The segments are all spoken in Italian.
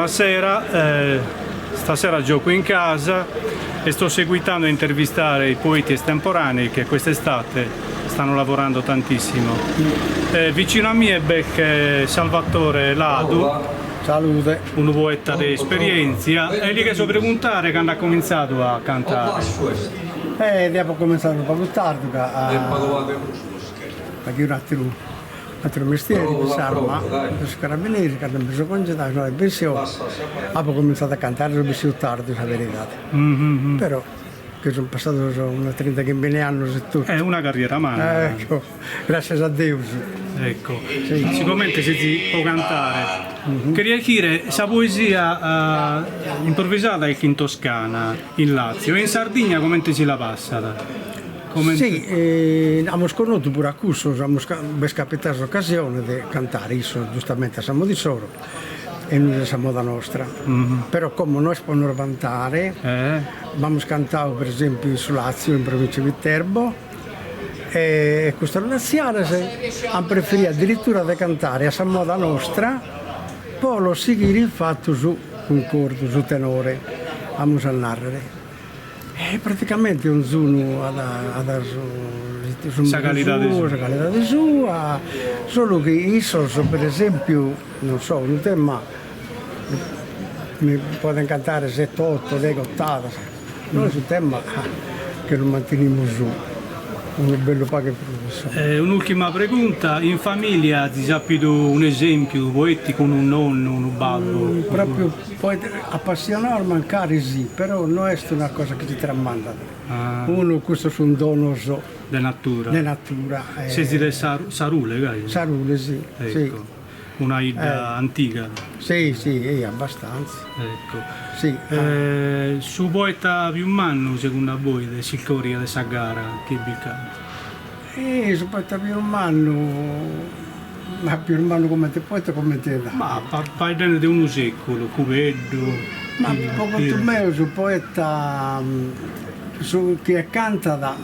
buonasera. Stasera gioco in casa e sto seguitando a intervistare i poeti estemporanei che quest'estate stanno lavorando tantissimo. Vicino a me è Becche Salvatore Ladu. Salute. Un poeta di esperienza. E lì che so preguntare quando ha cominciato a cantare. Abbiamo cominciato un po' più tardi a chi un altro mestiere, sarma, i carabinieri che hanno preso congedato, sono in pensione. Abbiamo cominciato a cantare più tardi, la verità. Però che sono passato una 30 anni e tutto. È una carriera umana. Ecco, grazie a Dio. Ecco, sì. Sicuramente se si può cantare. Queria chiedere, questa poesia improvvisata è in Toscana, in Lazio, e in Sardegna come si la passa? Sì, abbiamo sconosciuto pure a Cusso, abbiamo capitato l'occasione di cantare, io giustamente siamo di Soro e noi siamo da nostra. Però come noi si possono vantare, abbiamo cantato per esempio su Lazio, in provincia di Viterbo, e questa relazione hanno preferito addirittura di cantare a moda nostra, poi lo seguire il fatto su un corto, su tenore, a narrare. Praticamente un zuno sa qualità di sua, solo che io so, per esempio, non so, un tema mi può cantare 7, 8, 10 ottave, non è un tema che lo manteniamo su. Un bello pago professore. Un'ultima pregunta, in famiglia ti sapito un esempio poeti con un nonno, un babbo? Proprio poi appassionato mancare sì, però non è una cosa che ti tramanda. Uno questo su un dono di natura. Se si dice Sarule, gai? Sarule, sì. Ecco. Sì. Una ida antica. Sì, abbastanza. Ecco. Sì. Su poeta più manno, secondo voi, di Silcoria, di Sagara, che bicca? Su poeta più manno, ma più manno come te poeta come te da? Ma parliamo di uno secolo, Cuveddo. Ma poco più meno su poeta che canta da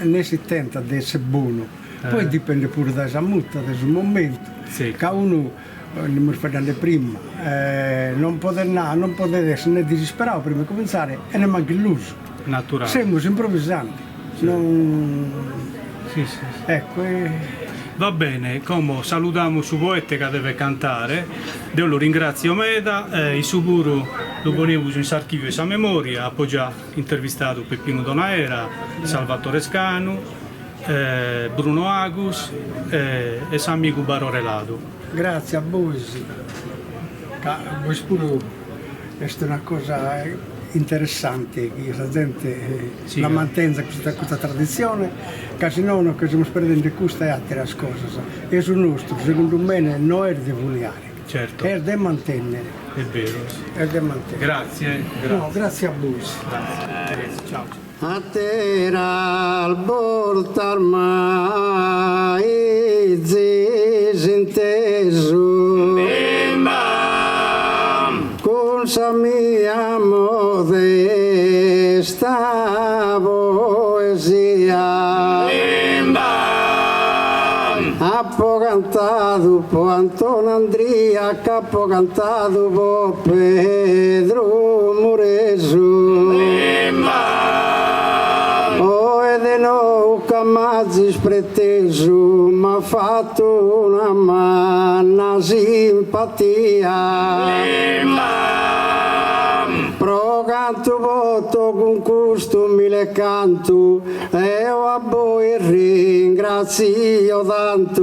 ne si tenta di essere buono. Poi dipende pure da samutta, da sul momento. Sì. Che uno, come facevamo prima, non può essere né disperato prima di cominciare e ne manca l'uso. Naturale. Siamo improvvisanti. Sì. Sì. Ecco. Va bene, come salutiamo su poeta che deve cantare, io lo ringrazio Meda, il suo puro lo ponevo in archivio sa memoria, poi già intervistato Peppino Donaera, Salvatore Scanu, Bruno Agus e Sammy Cubaro Relado. Grazie a voi. Voi pure è una cosa interessante che la gente la mantenga questa tradizione, che se no che stiamo perdendo queste e altre cose. E sul nostro, secondo me, non è di vogliare, è di mantenere. È vero. È di mantenere. Grazie. No, grazie a voi. Grazie. Ciao. A terra al portar mai disinteso con sa mia modesta poesia appo cantato po Antonio Andria capo cantato po Pedro Mureso Mazzi spreteso m'ha fatto una manna simpatia pro canto voto con questo mille canto e a voi ringrazio tanto